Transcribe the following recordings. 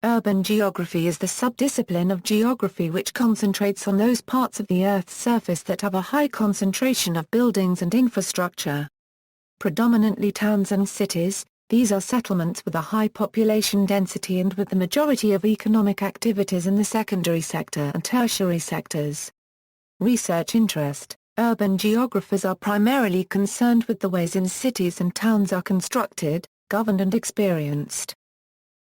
Urban geography is the subdiscipline of geography which concentrates on those parts of the Earth's surface that have a high concentration of buildings and infrastructure. Predominantly towns and cities, these are settlements with a high population density and with the majority of economic activities in the secondary sector and tertiary sectors. Research interest: urban geographers are primarily concerned with the ways in cities and towns are constructed, governed and experienced.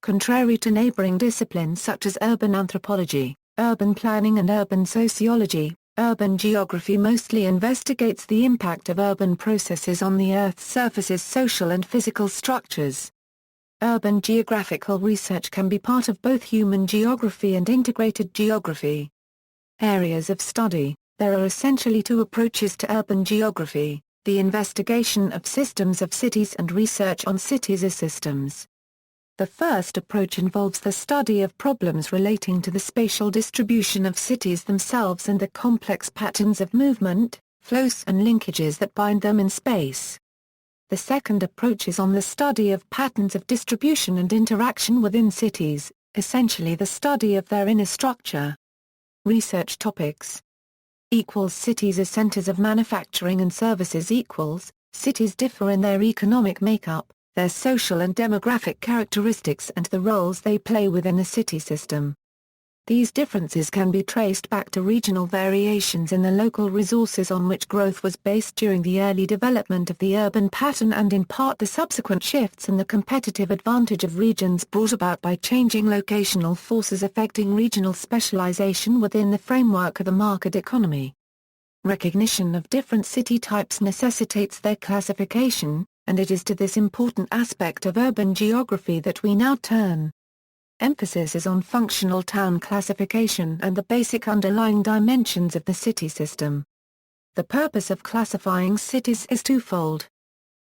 Contrary to neighboring disciplines such as urban anthropology, urban planning and urban sociology, urban geography mostly investigates the impact of urban processes on the Earth's surface's social and physical structures. Urban geographical research can be part of both human geography and integrated geography. Areas of study: there are essentially two approaches to urban geography: the investigation of systems of cities and research on cities as systems. The first approach involves the study of problems relating to the spatial distribution of cities themselves and the complex patterns of movement, flows and linkages that bind them in space. The second approach is on the study of patterns of distribution and interaction within cities, essentially the study of their inner structure. Research topics: cities as centers of manufacturing and services. Cities differ in their economic makeup, their social and demographic characteristics and the roles they play within the city system. These differences can be traced back to regional variations in the local resources on which growth was based during the early development of the urban pattern and in part the subsequent shifts in the competitive advantage of regions brought about by changing locational forces affecting regional specialization within the framework of the market economy. Recognition of different city types necessitates their classification, and it is to this important aspect of urban geography that we now turn. Emphasis is on functional town classification and the basic underlying dimensions of the city system. The purpose of classifying cities is twofold.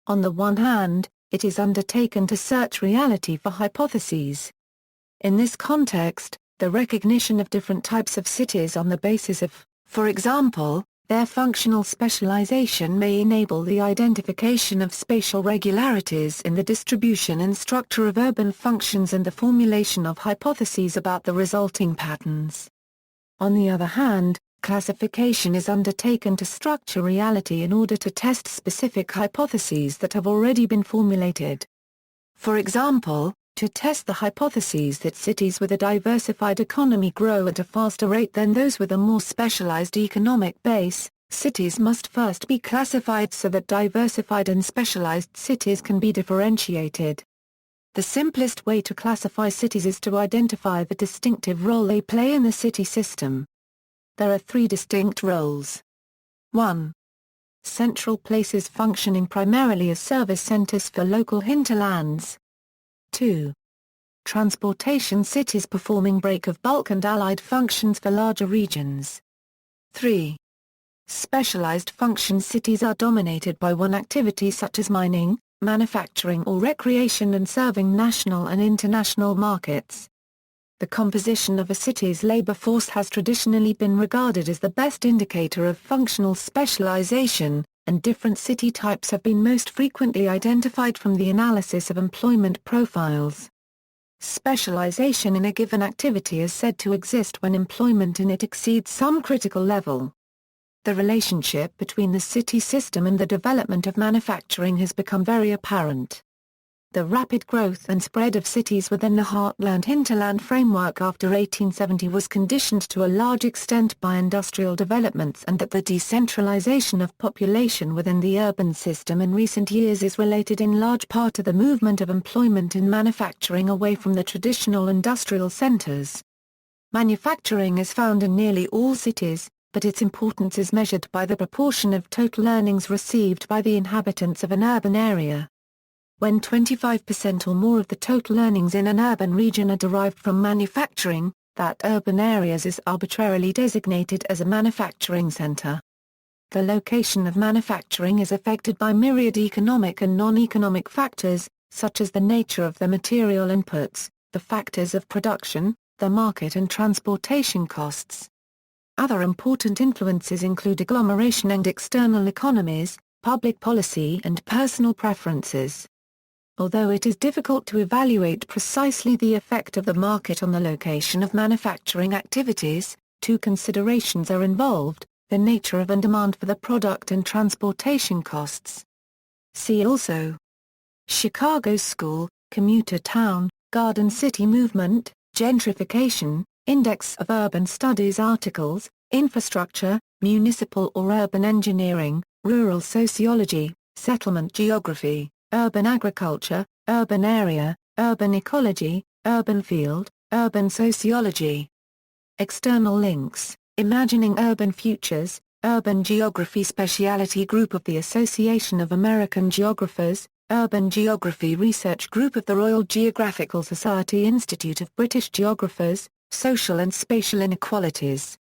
On the one hand, it is undertaken to search reality for hypotheses. In this context, the recognition of different types of cities on the basis of, for example, their functional specialization may enable the identification of spatial regularities in the distribution and structure of urban functions and the formulation of hypotheses about the resulting patterns. On the other hand, classification is undertaken to structure reality in order to test specific hypotheses that have already been formulated. For example, to test the hypotheses that cities with a diversified economy grow at a faster rate than those with a more specialized economic base, cities must first be classified so that diversified and specialized cities can be differentiated. The simplest way to classify cities is to identify the distinctive role they play in the city system. There are three distinct roles. 1. Central places functioning primarily as service centers for local hinterlands. 2. Transportation cities performing break of bulk and allied functions for larger regions. 3. Specialized function cities are dominated by one activity such as mining, manufacturing or recreation and serving national and international markets. The composition of a city's labor force has traditionally been regarded as the best indicator of functional specialization, and different city types have been most frequently identified from the analysis of employment profiles. Specialization in a given activity is said to exist when employment in it exceeds some critical level. The relationship between the city system and the development of manufacturing has become very apparent. The rapid growth and spread of cities within the heartland-hinterland framework after 1870 was conditioned to a large extent by industrial developments, and that the decentralization of population within the urban system in recent years is related in large part to the movement of employment in manufacturing away from the traditional industrial centers. Manufacturing is found in nearly all cities, but its importance is measured by the proportion of total earnings received by the inhabitants of an urban area. When 25% or more of the total earnings in an urban region are derived from manufacturing, that urban areas is arbitrarily designated as a manufacturing center. The location of manufacturing is affected by myriad economic and non-economic factors, such as the nature of the material inputs, the factors of production, the market and transportation costs. Other important influences include agglomeration and external economies, public policy and personal preferences. Although it is difficult to evaluate precisely the effect of the market on the location of manufacturing activities, two considerations are involved: the nature of and demand for the product and transportation costs. See also: Chicago School, Commuter Town, Garden City Movement, Gentrification, Index of Urban Studies articles, Infrastructure, Municipal or Urban Engineering, Rural Sociology, Settlement Geography, Urban Agriculture, Urban Area, Urban Ecology, Urban Field, Urban Sociology. External links: Imagining Urban Futures, Urban Geography Specialty Group of the Association of American Geographers, Urban Geography Research Group of the Royal Geographical Society, Institute of British Geographers, Social and Spatial Inequalities.